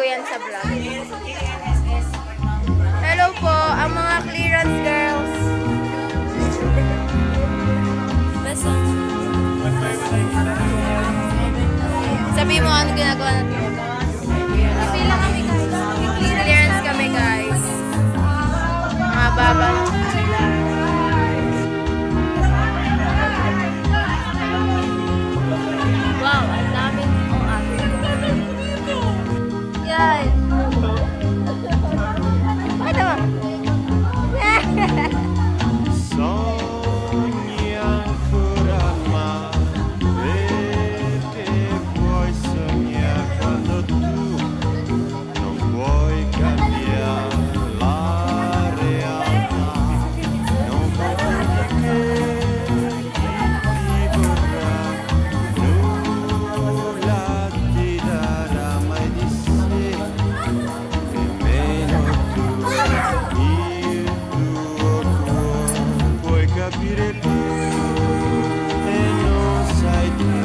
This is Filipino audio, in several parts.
yan sa vlog. Hello po, ang mga clearance girls. Sabi mo ano ginagawa natin? Pila kami guys. Clearance kami guys. Mga baba ng pila. Wow, ang dami ng yan. Bakit naman? Sogna ancora ma perché puoi sognare quando tu non puoi cambiare la realtà, non vuoi che ti vorrà, nulla ti darà mai di sé, nemmeno tu, il tuo cuore puoi capire lui e non sai che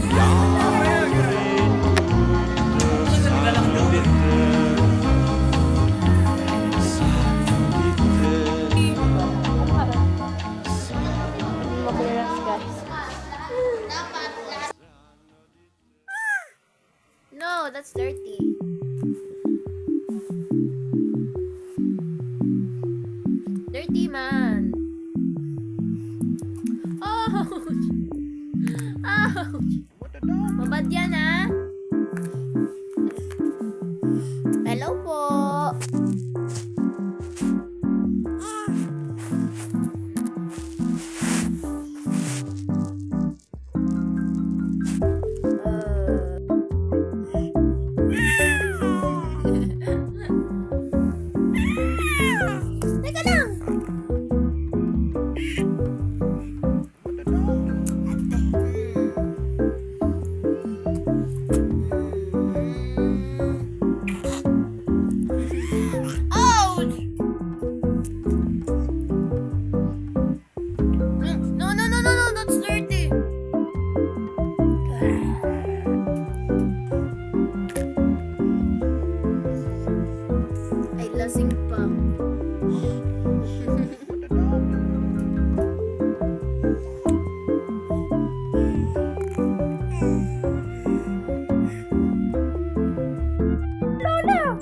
gli altri tutto sanno di te, sanno di te. Clearance guys. No, that's dirty. Dirty man. Ouch! Ouch! Mabad yan ah. Hello po. Teka lang. Ouch! No, no, no, no, no, that's dirty. Ay, lasing pa. Lola!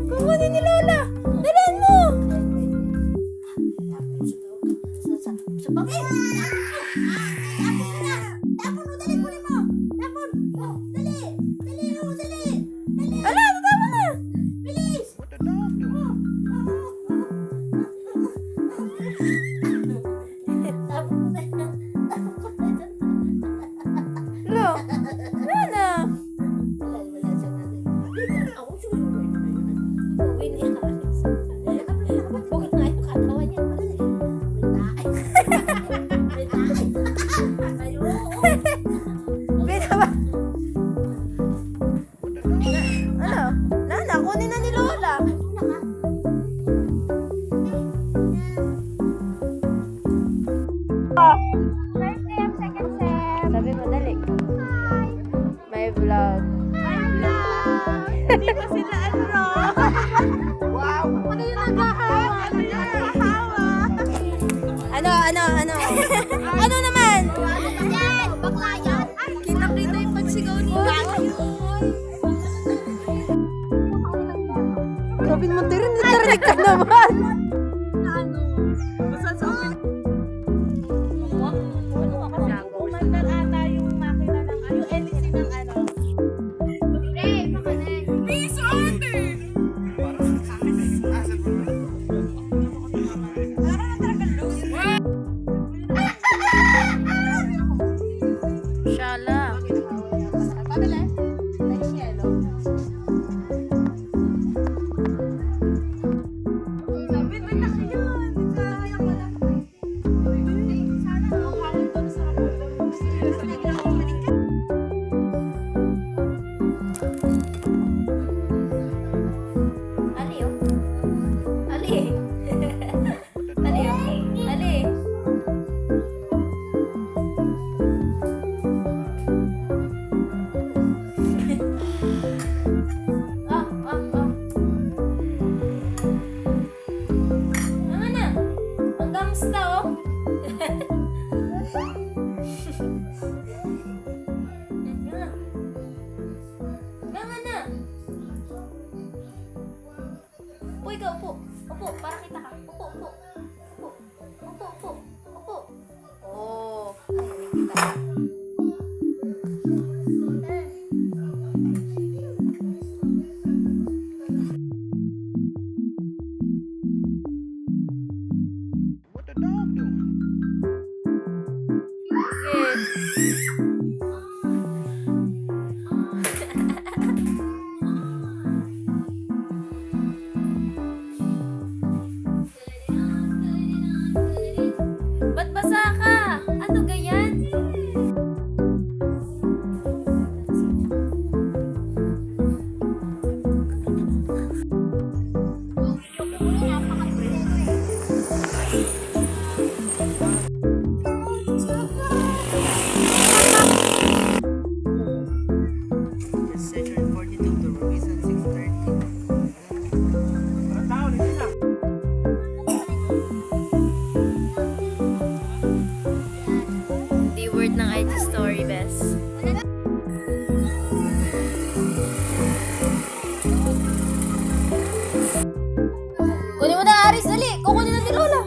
Kukunin ni Lola! Dalhin mo! Sa bakit? Tapon mo! Dali! Kunin mo! Tapon! Dali! Dali! Dali! Dali! Ala! Tapon na! Bilis! Lo! Nana! Bita ba? Ano? Nana, kunin na ni Lola. First step, second step. Sabi mo, dali. May vlog. Hindi pa sila ano. Wow! Ano yung naghahawa? Ano yung naghahawa? Ano? Ano naman? Bakla yan! Kita-kita yung pagsigaw ni Bakla. Grabe mo, narinig ka naman. Ano? Basta sa umandar ata yung makina ng yung LC ng ano. Please order! Shala. Pabili? Nice yellow. Sabi Upo, para kita ka. Upo, upo. Upo. Upo, upo. Upo. Oh, ay, kita. What the dog doing? Ba't basa ka? Ano ganyan? Section 42 to Robinson 630. Di word ng IG story, best. Kunin mo na, Aris, dali! Kukunin na ni Lola!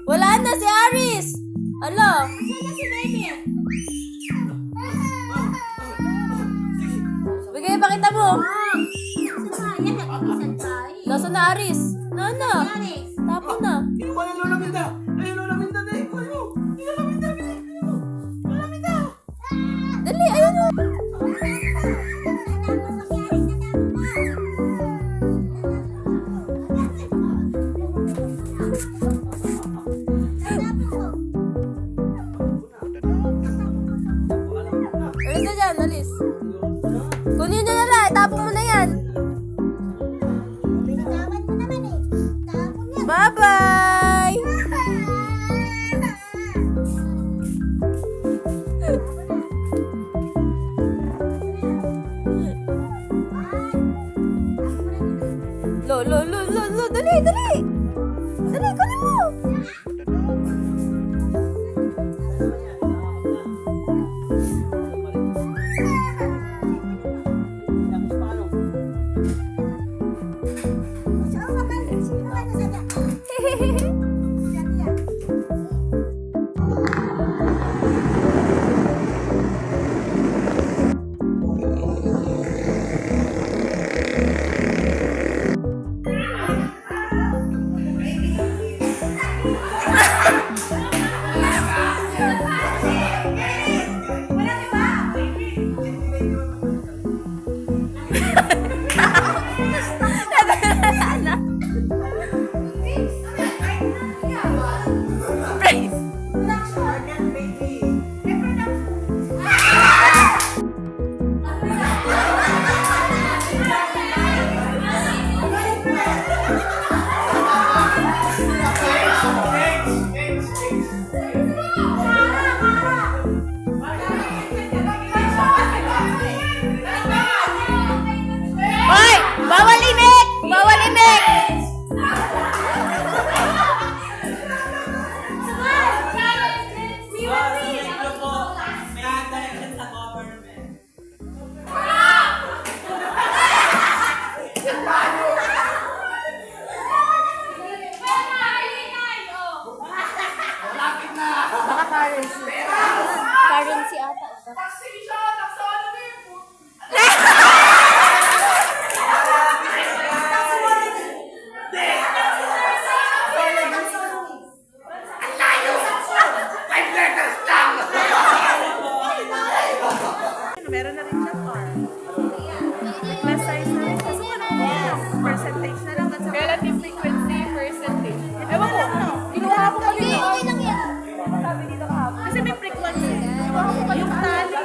Wala na si Aris! Alo! Bigay, pakita mo! Nasaan na Aris? Nana! Tapon na! Kinuha yung Lola Minda! Ay, Lola Minda na eh! Kunin mo! Lola Minda! Lola Minda! Dali, ayun mo! Alis na dyan, alis. Kunin nyo na lang, itapon mo na yan. Bye-bye! Lo, dali, dali! Dali, kunin mo! Hoy! Bawal imik! Bawal imik! Baka currency ata. Meron na rin siya par. Plus size na rin siya. So, yes. Percentage na lang. Relative frequency, percentage. Ewan ko, kinuha ko pa rin. Okay lang yan. Sabi dito kahapon. Kasi may frequency. Kinuha ko pa yung tali.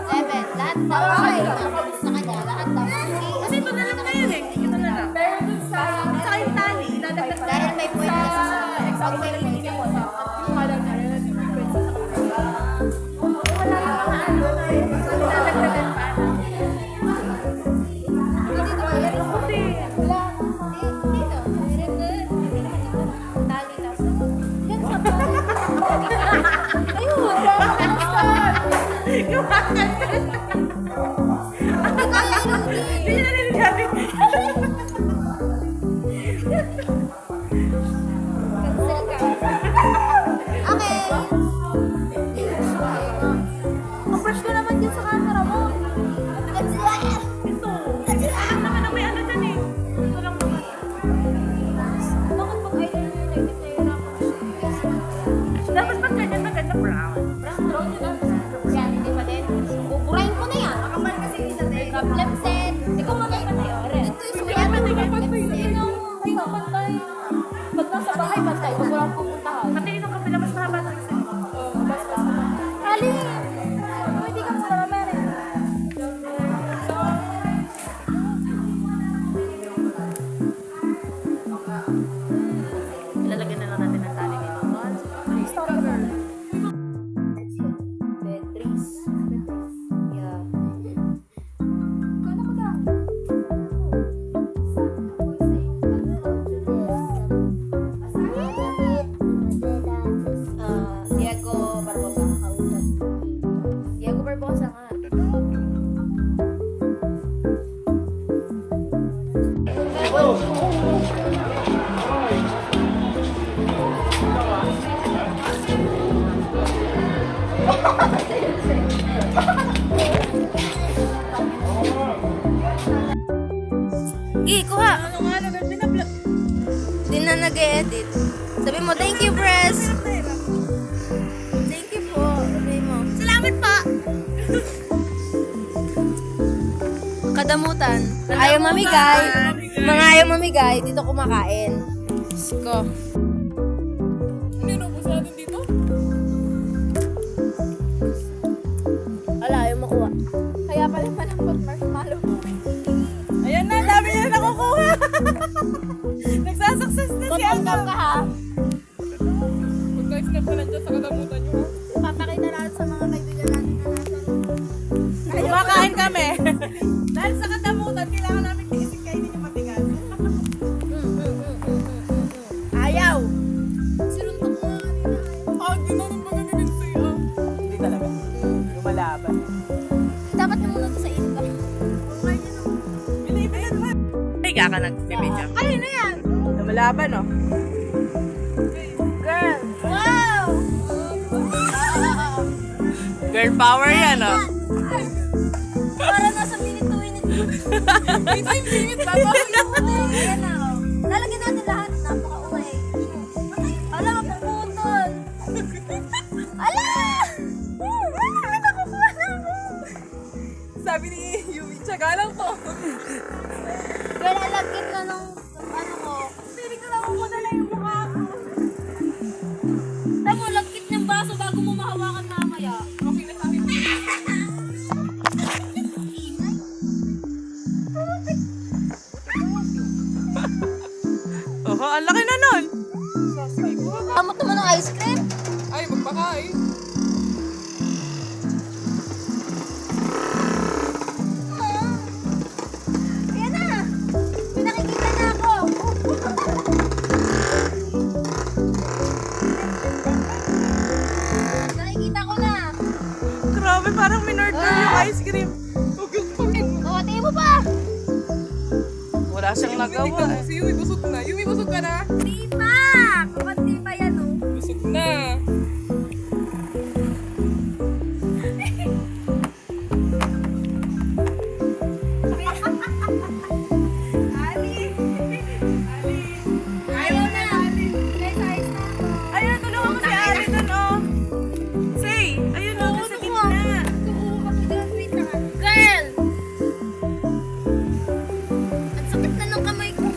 Seven. Lahat daw siya. Sa kanya, lahat daw. Kasi ito na lang ngayon eh. Ito na lang. Pero dun sa yung tali, ilalagdag pa Dahil may point kasi sa example na lang yung kinuha lang na relative frequency sa kanila. Wala yung mga ano na yun. Ilalagdagan pa. Dito ba yan? Kasi, Wala. Dito. mag-edit. Sabi mo, thank you, Press. Thank you po. Sabi mo. Salamat po. Kadamutan. Ayaw mamigay. Mga ayaw mamigay, dito kumakain. Diyos ko. Ano yung ubos natin dito? Wala, ayaw makuha. Kaya pala malambot marshmallow. Ayan na, dami niya nakukuha. Nagsasuccess na si Ano. Ka ha? Pagka-snap ka lang dyan sa kadamutan nyo, ha? Papakita natin sa mga kaibigan natin na nasa. Kumakain kami. Dahil sa kadamutan, kailangan namin tiisin kainin yung matigas. Ayaw. Sinuntok mo nga kanina. Ah, gano'n ba gagawin sa'yo? Hindi talaga. Lumalaban. Dapat na muna ito sa init lang. Binibilan mo. Higa ka nagbibidyo. Ano na yan? Lumalaban, oh. Girl. Wow! Girl power yan, oh. Para nasa minute to minute. Minute ba? Bakit? Ayan na, oh. Lalagyan natin lahat. Napaka-umay. Ala, mapuputol. Ala! May nakukuha na ako. Sabi ni Yumi, tsaga lang to. Girl, alagkit na nung ano ko. Piling ko nakukuha na yung mukha ko. Tamo, lagkit ng baso bago mo mahawakan mamaya. Okay na sa akin. Oho, ang laki na nun. Kamot naman ng ice cream. Ay, magpakain. Ayan na. May nakikita na ako. Nakikita ko na. Grabe, parang minorder yung ice cream. O, tingin mo pa. Wala siyang nagawa. Si Yumi, busog na. Yumi, busog ka na. Di pa. Kapag pa yan, oh. Busog na. Ayaw na. Guys, ayos na ako. Ayun, tulungan mo si Ali dun, oh. Say, ayun, oh, nasa gitna. Girl! Ang sakit na ng kamay ko.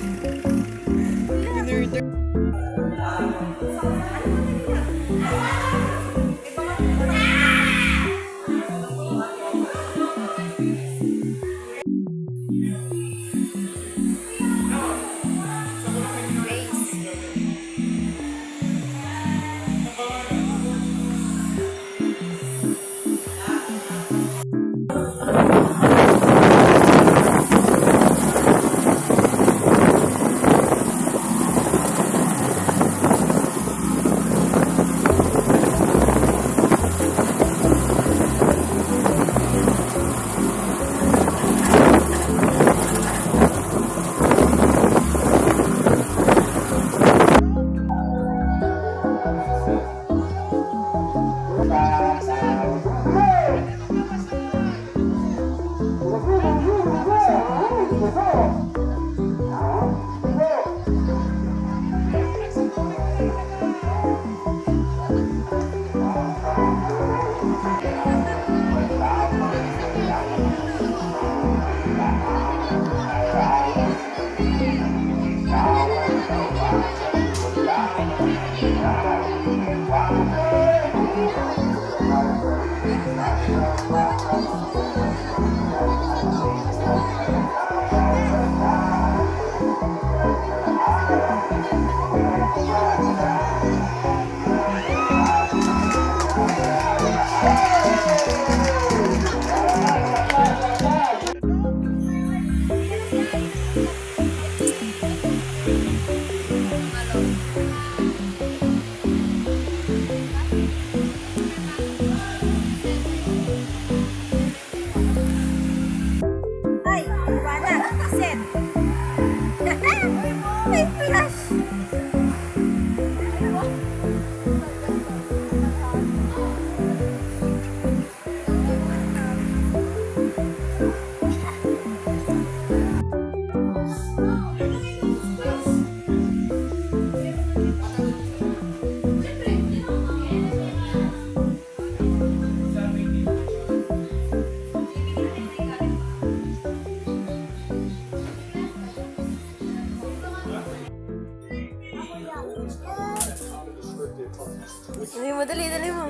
Dali mo, dali mo.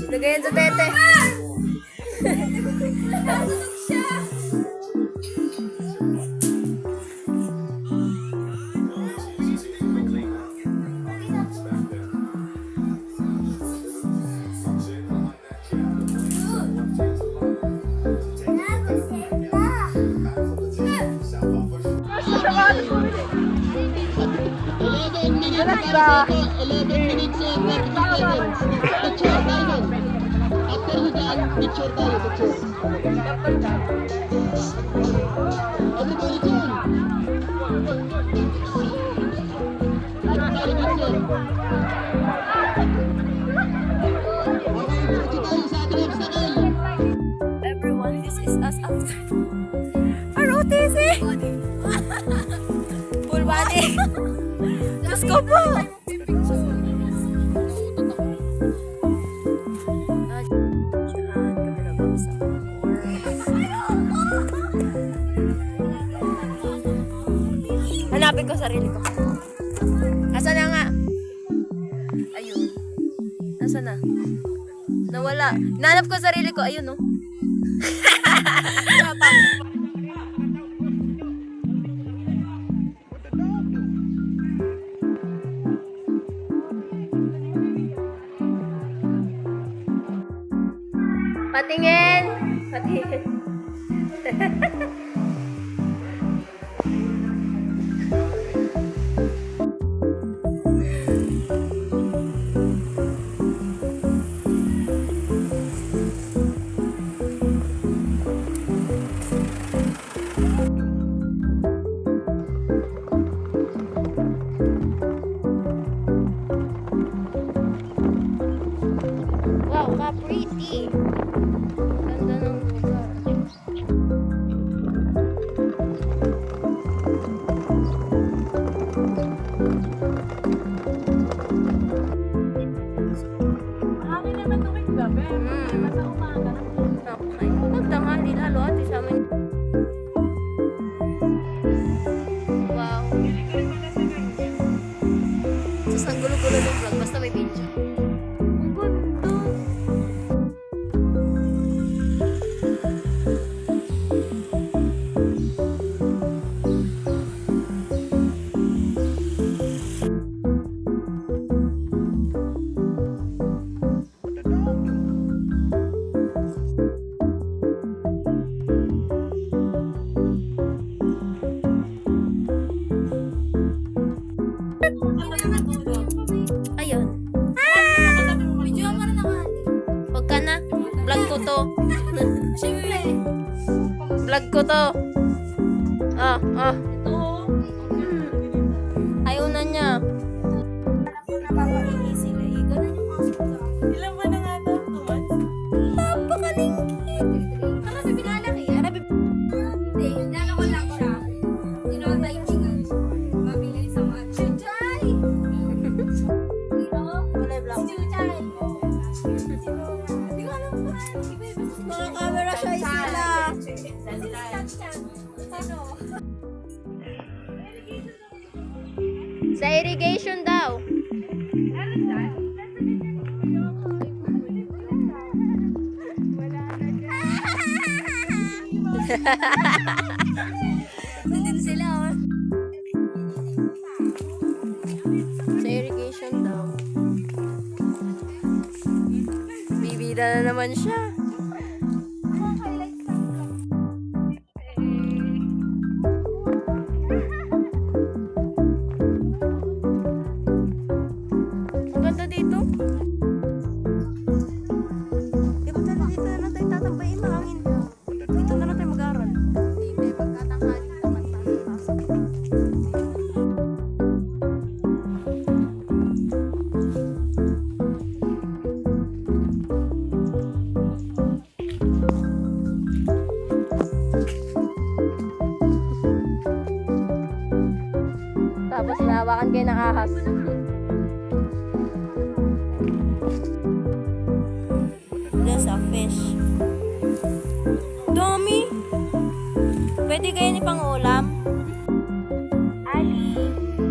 Lagayan sa tete. Everyone, this is us after ROTC! Full body! Diyos ko po! Hanapin ko sarili ko. Asa na nga? Ayun. Asa na? Nawala. Nanap ko sarili ko. Ayun, no? Patingin! Patingin. Wow, ka-pretty! Ganda ng lugar. Hangin naman tuwing gabi. Problema sa umaga. Okay. Magtanghali lalo ate sa amin. Wow. Sus, ang gulo-gulo ng vlog. Basta may video. Ang ganda. Ayun. Video mo na naman. Huwag ka na. Vlog ko to. Siyempre. Vlog ko to. Ah. Ayaw na niya. Napapahingi sila eh. Ganun yung mga suga. Ilan ba na nga ito? 2 months? Ano sabi pinalaki? Hindi, dalawa lang siya. Dinota yung siya. Mabilis sa mga Chuchay! Sino? Si Chuchay. Hindi ko alam pa. Mga camera shy sila. Ano? Sa irrigation daw. Nandun sila oh. Sa irrigation daw. Bibida na naman siya. Ang ganda dito. Dito na lang tayo tatambay. Mahangin. Dito na lang tayo mag-aaral. Hindi, pagkatanghali naman tayo. Tapos hinahawakan kayo ng ahas. Pwede kayo ni pang-ulam? Ali,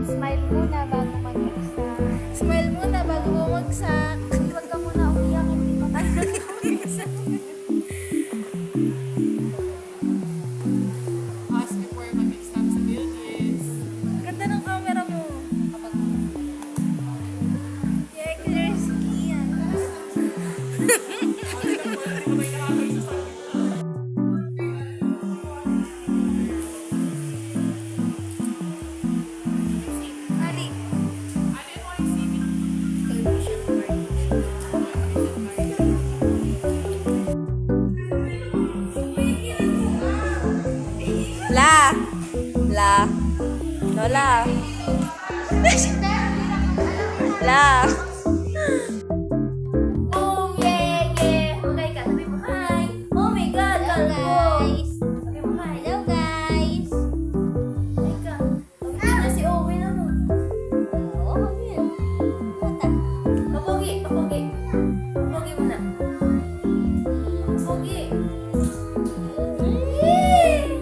smile muna bago mag-isa. Smile muna bago bumagsak. Huwag ka muna umiyak, hindi pa tayo nag-umiyak. Pause before mag-exam sa buildings. Ganda ng camera mo. Yeah, clear skin. Ali. La. La. Lola. La. Oh, yeah, yeah. Okay ka, sabi mo hi. Oh my God, guys. Sabi mo hi. Hello, guys. Hi ka. Sabi na si Owen ano. Oo, yun. Mata. Papogi, papogi. Papogi muna. Papogi. Yay!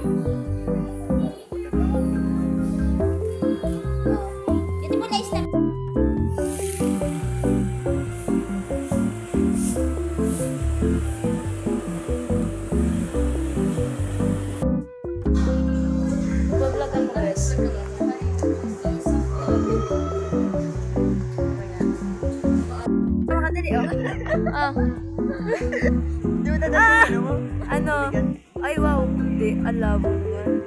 Ito po na isang. Vlog ako guys. Makadali oh. Ah. Di mo dadali mo? Ano? Ay wow. Hindi. Ang labo naman.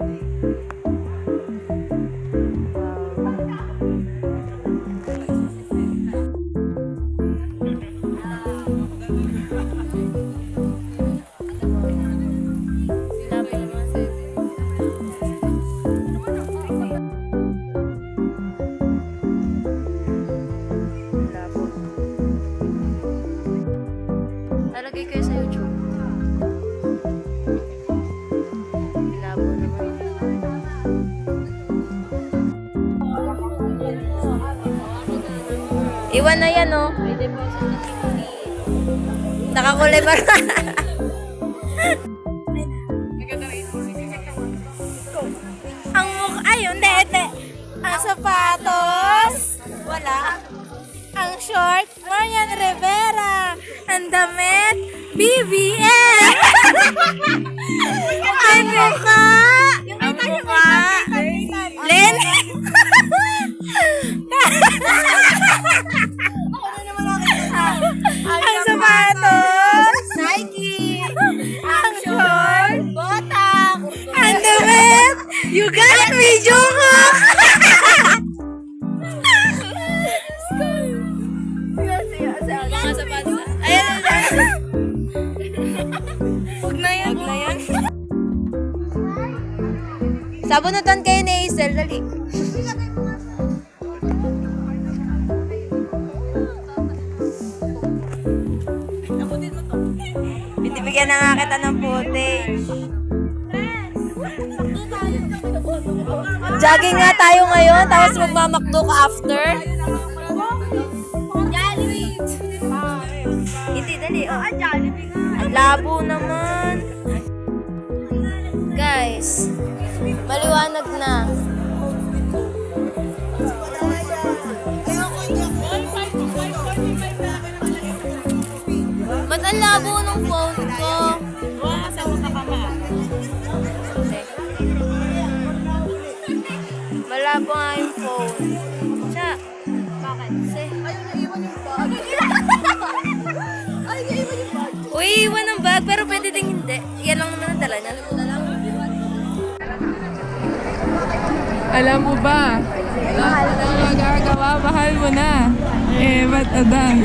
Lalagay kayo sa YouTube. Labo naman. Iwan na yan, oh. Nakakulay ba? Ang mukha, ay, hindi, hindi. Ang sapatos, wala. Ang short, Marian Rivera. Ang damit, BBM. Ang mukha, Len. Ang sapatos, Nike. Ang short, Botak. Ang damit, you got me, Jungkook. Mga sapatos. Ayan. Huwag na yan. Huwag na yan. Sabunutan kayo ni Hazel. Dali. Binibigyan na nga kita ng footage. Jogging nga tayo ngayon, tapos magmamakdo ka after. Hindi, dali. Oh, ang labo naman. Guys, maliwanag na. Ba't ang labo ng phone ko? Malabo nga yung phone. Siya. Bakit? Kasi... Uy, iwan ng bag, pero pwede ding hindi. Yan lang naman ang dala niya. Alam mo ba? Lahat ng magagawa, mahal mo na. Eh, ba't adan?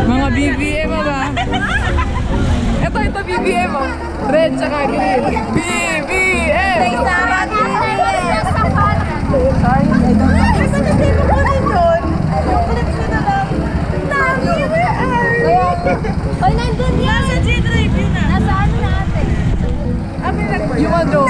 Mga BBM mo ba? Ito BBM mo. Red tsaka green. BBM! Hoy, nandun yan! Nasa G-Drive yun ah! Nasa ano natin? You want to?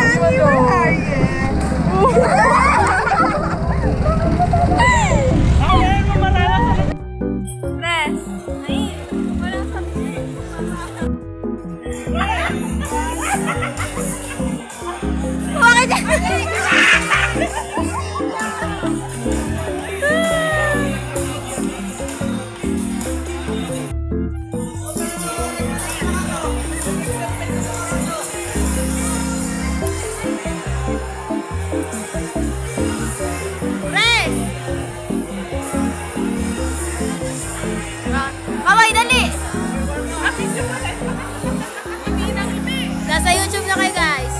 ka dyan! Press! Kaway, dali! Nasa YouTube na kayo, guys.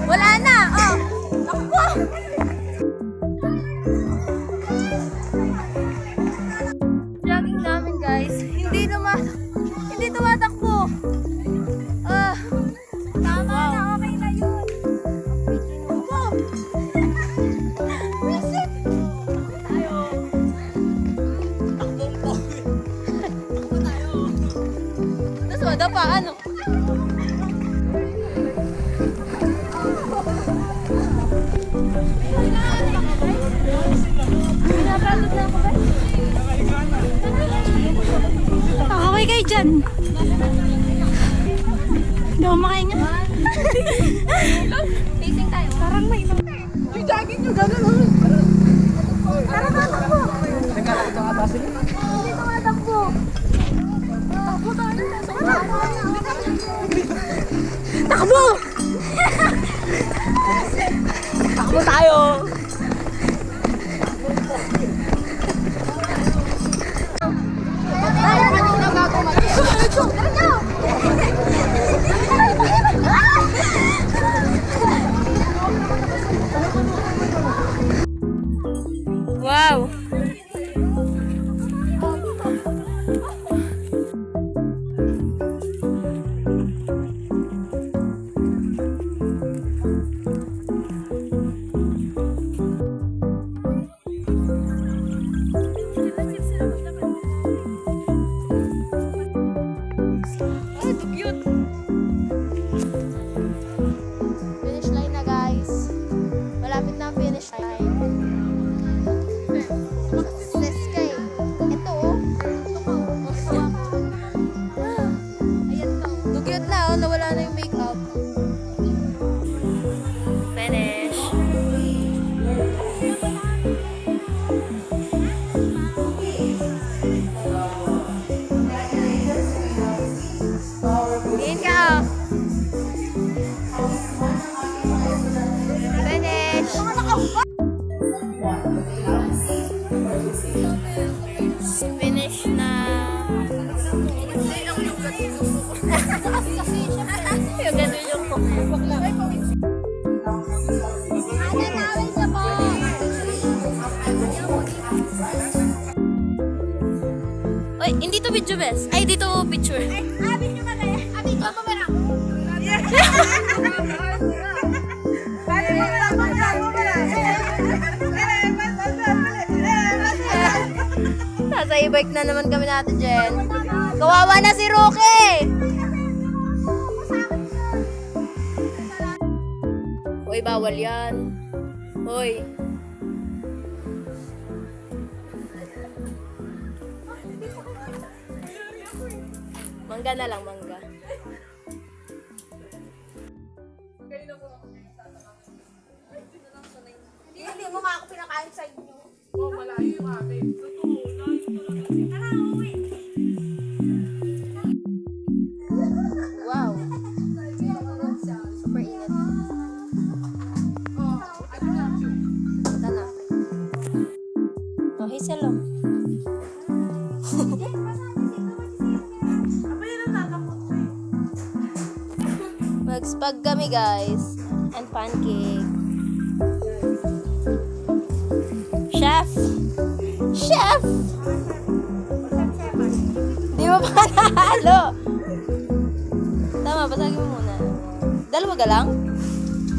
Wala na! Oh! Takbo! Jogging namin, guys. Hindi tumatakbo. Tama na, okay na yun. Takbo! Visit! Tapos wala pa, ano? Kakaway kayo dyan. Hindi ako makainga. Facing tayo. Parang may Yung jogging nyo, gano'n. Parang tatakbo. Hindi tumatakbo. Takbo tayo. Takbo! Takbo tayo. Wow! Ay, cute! Finish line na, guys. Malapit na ang finish line. Seskay. Ito, oh. Ayan to. Dugyot na, oh. Nawala na yung makeup. Finish. Tingin ka, oh. Finish. Finish na. Yung ganun yung pokpok lang. Oy, hindi to video best. Ay, dito picture. Abin nyo ba kaya? Abin ko pa meron. Nasa e-bike na naman kami natin, Jen. Kawawa na si Roque! bawal yan. Hoy. Mangga na lang, mangga. Hindi mo nga ako pinakain sa inyo. Oh, malayo yung amin. Tara, uwi. Wow. Super init. Ito na. Oh, Hazel lang. Mag-spag kami, guys. And pancake. Chef! Chef! Di mo pa nahalo. Tama, basagin mo muna. Dalawa ka lang?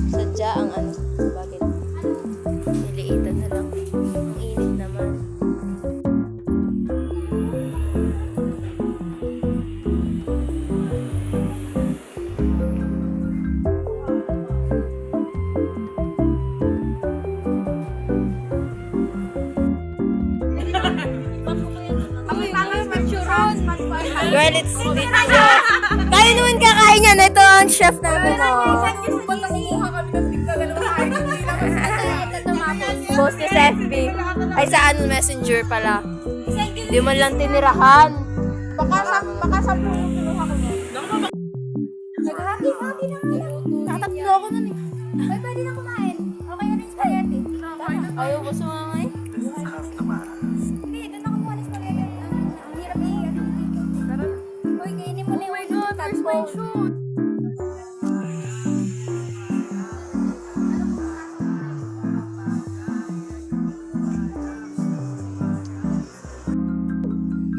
Sadya ang ano. Bakit? Niliitan na lang. Ang init naman. Girl, it's video. Tayo naman kakain yan. Ito ang chef namin, oh. Post ni FB. Ay, sa ano, messenger pala. Di man lang tinirahan. Baka 10 kinuha ko niya. Naghati-hati na nga lang. Tatatlo ako nun eh. Ay, pwede na kumain. Okay na yung spaghetti. Ayaw ko sumamay. Hindi, doon ako kumain ng spaghetti. Ang hirap i-ano. Uy, kainin mo na yung tadpong.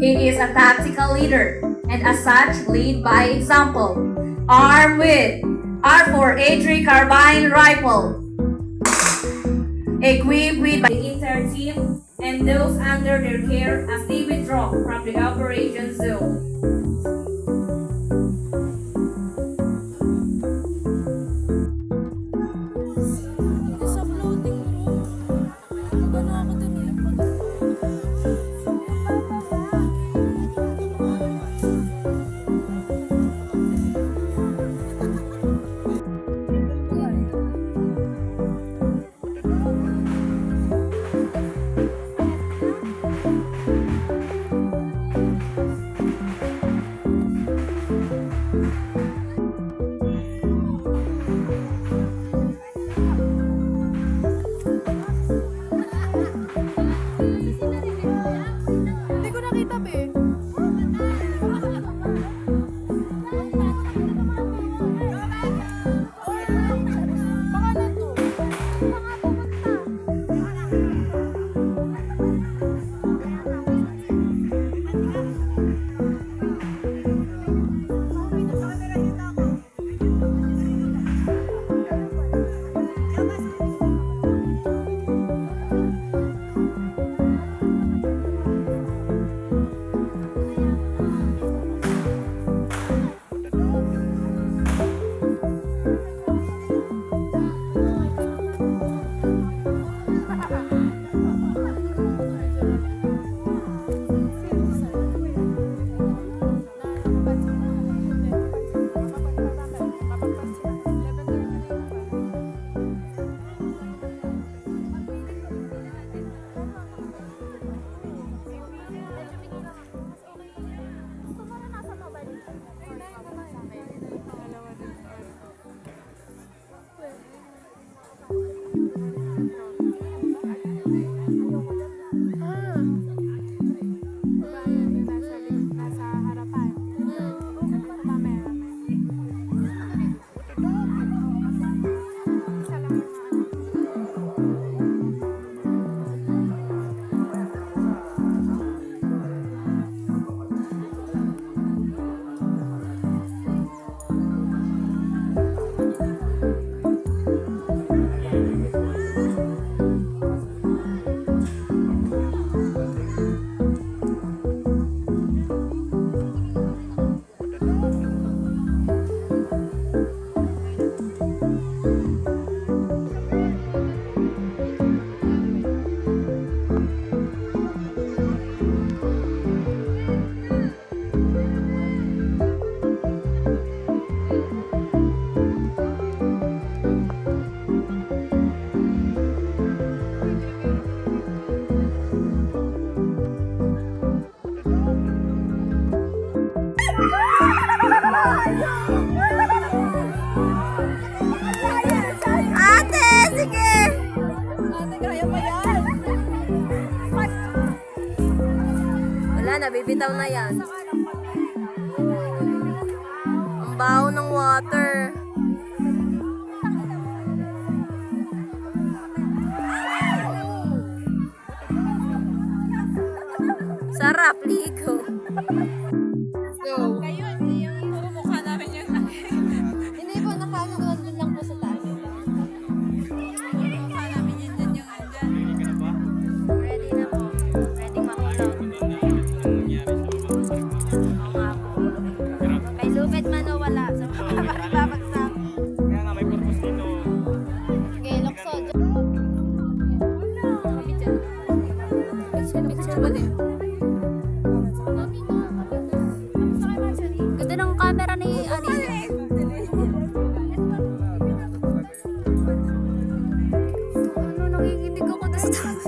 He is a tactical leader, and as such, lead by example. Armed with R4A3 carbine rifle, equipped with the entire team and those under their care as they withdraw from the operation zone. Sa floating room. Ano ako dun eh? nabibitaw na yan. Ang baho ng water. Sarap, ligo. Kayo, yung puro mukha namin yun. Hindi po, nandun lang po sa taas. Mukha namin yun dyan yung andyan. Ready na po. Ready makulong. Oo nga po. Kay Lupit man o wala. Sa mga babagsak. Kaya nga may purpose dito. Okay, Lokso. Picture ba din? Ganda ng camera ni Alice. Ano, nanginginig ako doon sa taas.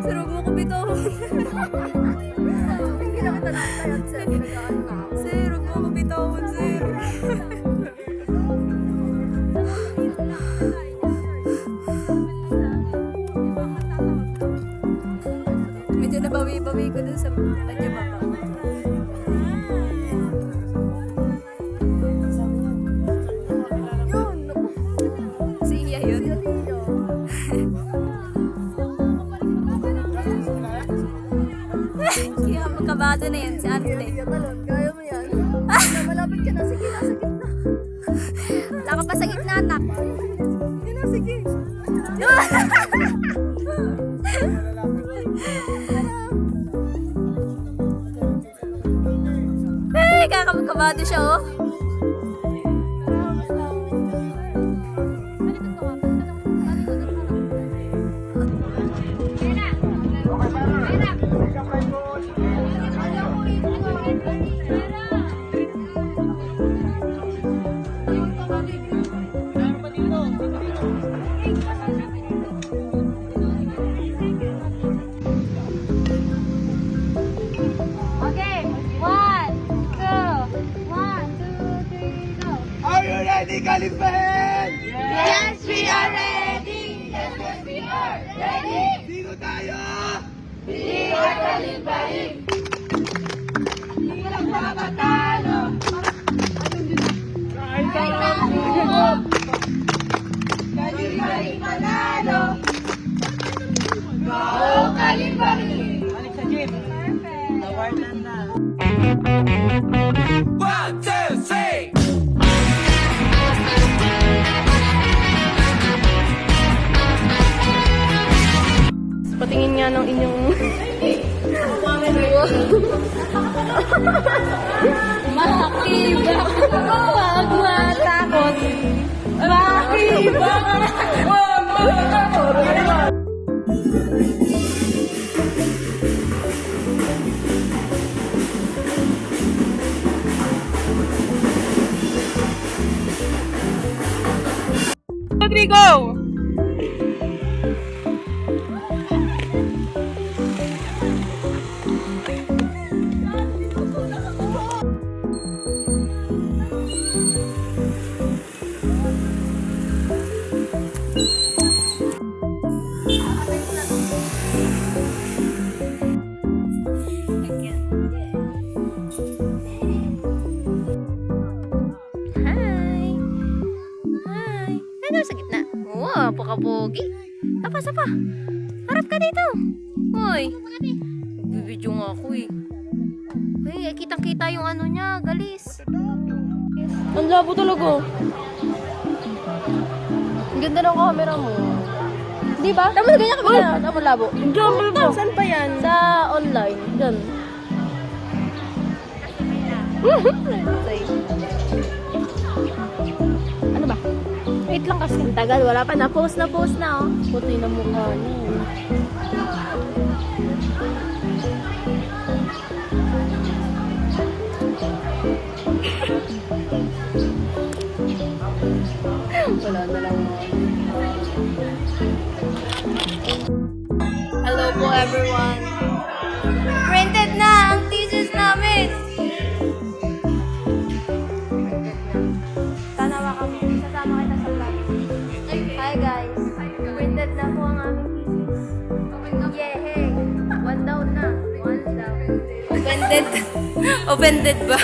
Sarap mo ko bitawan. Hindi na kita nakatayan, sir. Sir, huwag mo ko bitawan, sir. Medyo nabawi-bawi ko dun sa kanya baba. Yun! Si Iya yun. Kaya magkabado na yan si Arte. Kaya mo yan. Malapit ka na. Sige, nasa gitna. Wala ka pa sa gitna, anak. Sige na, sige. Ay, kakamagkabado siya, oh. Okay, 1, 2, 3, go. Are you ready, Kalifen? Yes, we are ready. Yes, we are ready. Dito tayo! We are Kalimbalim. Hindi lang papatalo. Kahit na buhok. Kalimbalim panalo. Go, Kalimbalim. Balik sa gym. Nawarnan na. 1, 2, 3! Patingin nga ng inyong... Makibak. Huwag matakot. Makibak. Huwag matakot. Rodrigo! Hi! Hi! Ano sa gitna? Wow, pakapogi. Sapa. Harap ka dito. Hoy. Nagbibidyo nga ako eh. Hey, kitang-kita yung ano niya, galis. Ang labo talaga. Ang ganda ng camera mo. Di ba? Tama ganyan ka ba? Tama labo. Diyan, saan pa yan? Sa online. Diyan. Ano ba? Wait lang kasi. Tagal, wala pa. Na-post na oh. Puti na mukha niya. Wala na lang mo. Hello po everyone. Printed na ang thesis namin. Tanawa kami. Sasama kita sa vlog. Hi guys. Printed na po ang aming thesis. Yehey! 1 down na. 1 down. Offended? Offended ba?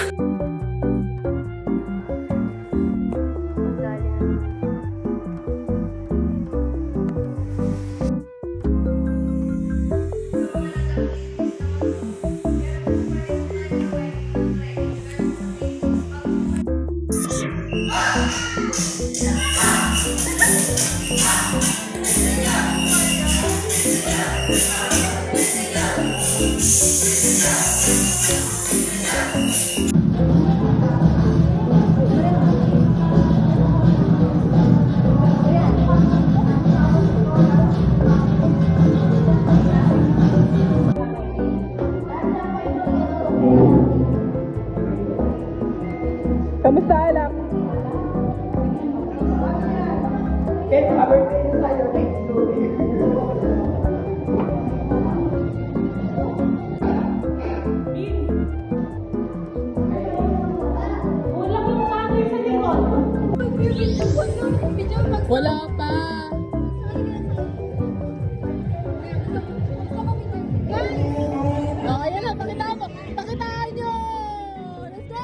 Kamusta anak? Kate, birthday na tayo. Thank you. Wala pa. Oh, ayan na, pakitaan mo. Pakitaan nyo! Let's go!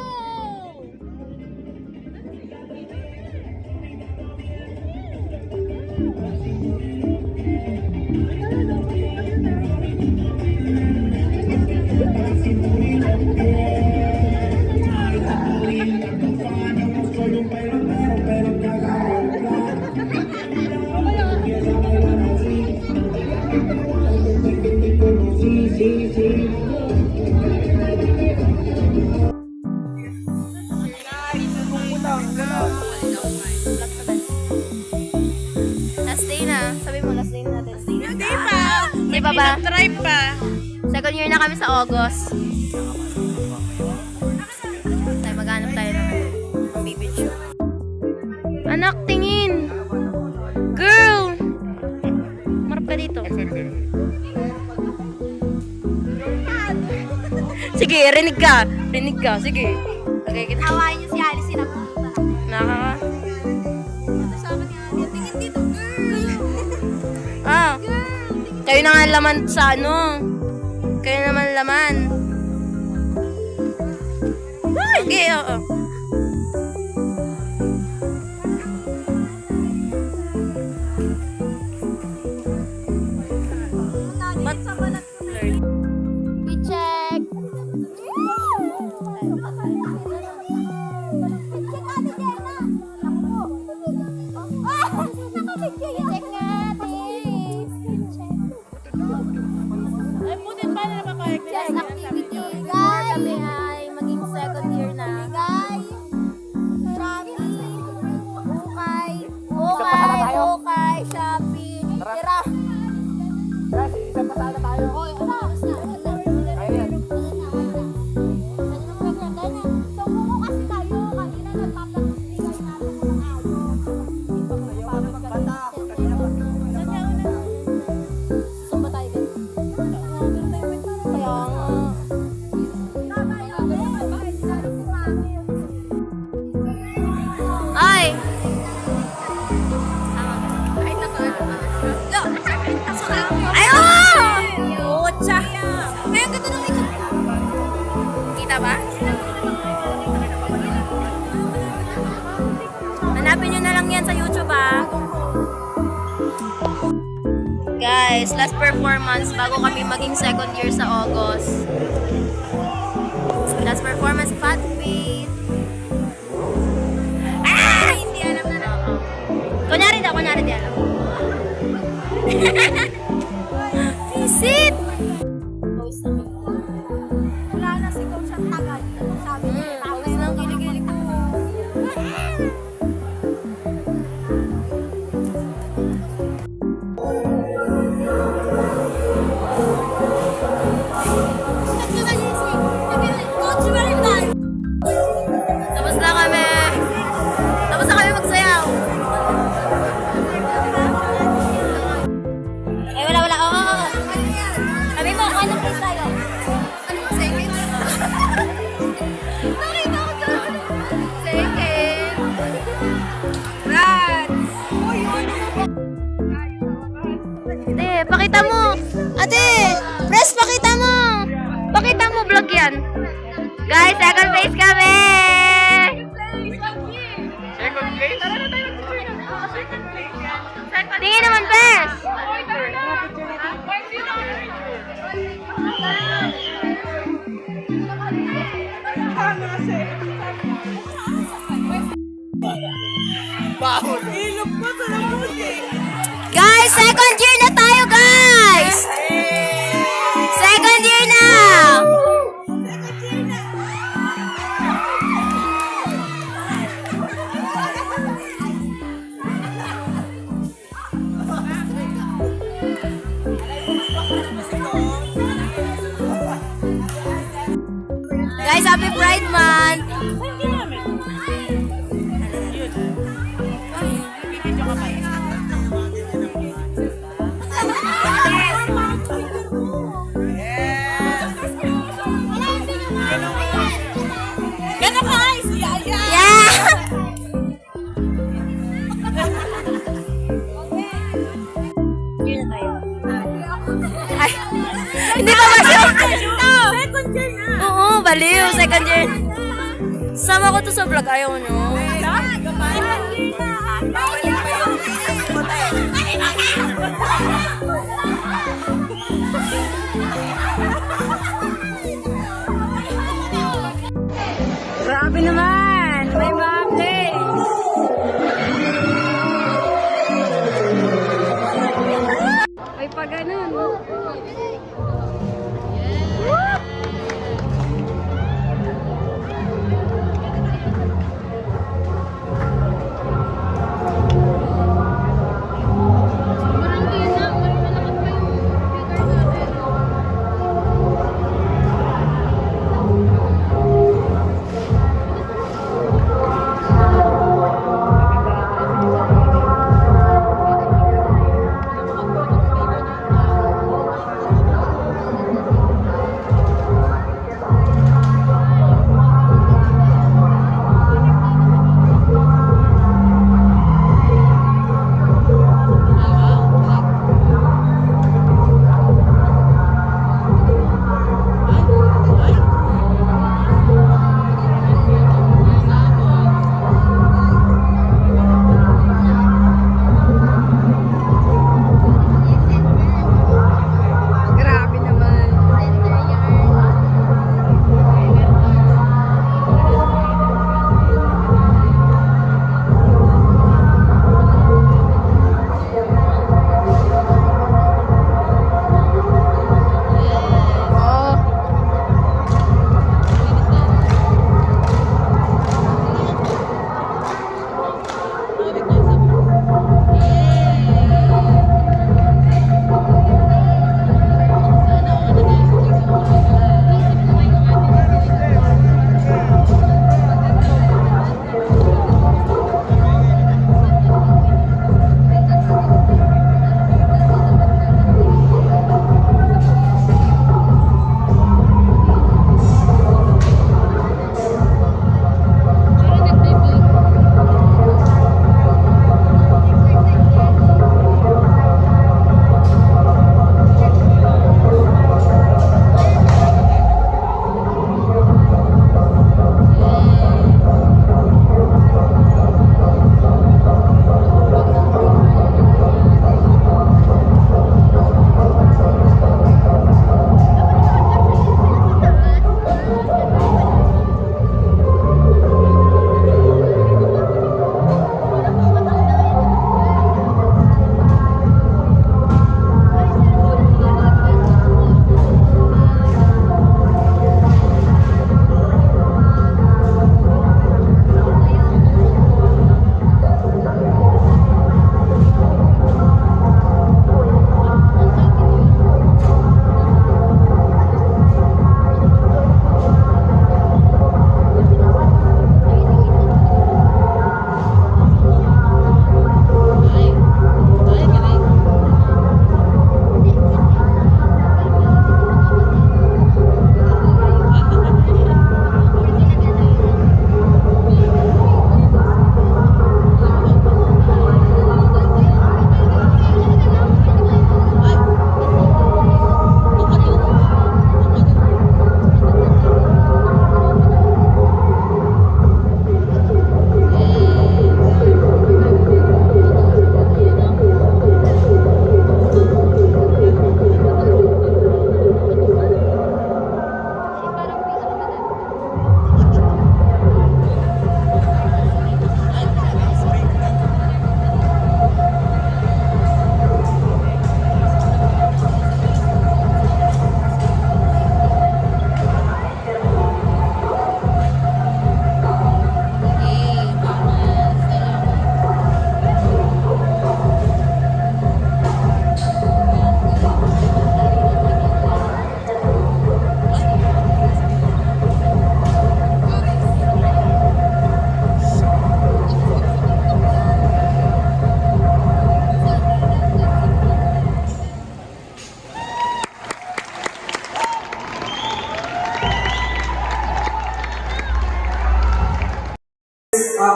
Last day na. Sabi mo, last day na natin. Hindi pa. Hindi pa ba? Try pa. Second year na kami sa August. Tayo maghanap tayo ng bibidyo. Anak, tingin! Girl! Marap ka dito. Sige, rinig ka. Rinig ka. Sige. Okay, kita. Hawain niyo si Alice, sinapunta. Nakaka... Sabi ni Alice, tingin dito, girl. Ah, kayo na nga laman sa ano. Kayo naman laman. Sige, oo. Ba't sa balat ko na yun? We check. Check Ate Jenna. Ako po. Check nga, ate. Ay, putin pa na napapayag nila. Chess activity. Guys, kami ay maging second year na. Guys, Shopee, Ukay, Shopee. Tira. Guys, isang pasada tayo. Oy, wala. Ayan. So, kung kasi tayo, kanina nagpapag-ibigay natin ng ayos. Saan ba tayo din? Kaya nga. Ay! Ay, oh! Otsa! May ang ganda ng ikot. Kita ba? Hanapin nyo na lang yan sa YouTube, ah. Guys, last performance bago kami maging second year sa August. Last performance, Fat Beat. Ah! Hindi alam na lang. Kunyari di alam. Visit! Wala na sigaw siyang tagal. Sabi niya, Pawis ng kilig-kilig ko. Tapos na kami. Tapos na kami magsayaw. second place kami! Second place? Tara na tayo mag-picture na. Second place yan. Second Tingin naman, Bes! Okay, tara na. Guys, second year na tayo, guys! Second year na! Guys, happy Pride Month! Ganun ka, guys! Yaya! Yeah! Ay, hindi pa ba siya? Second year na! Oo, baliw. Second year. Sama ko to sa vlog. Ayaw nyo. Second year na! Grabe naman. May birthday. Ay, pa ganun.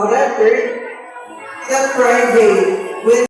record, the Friday will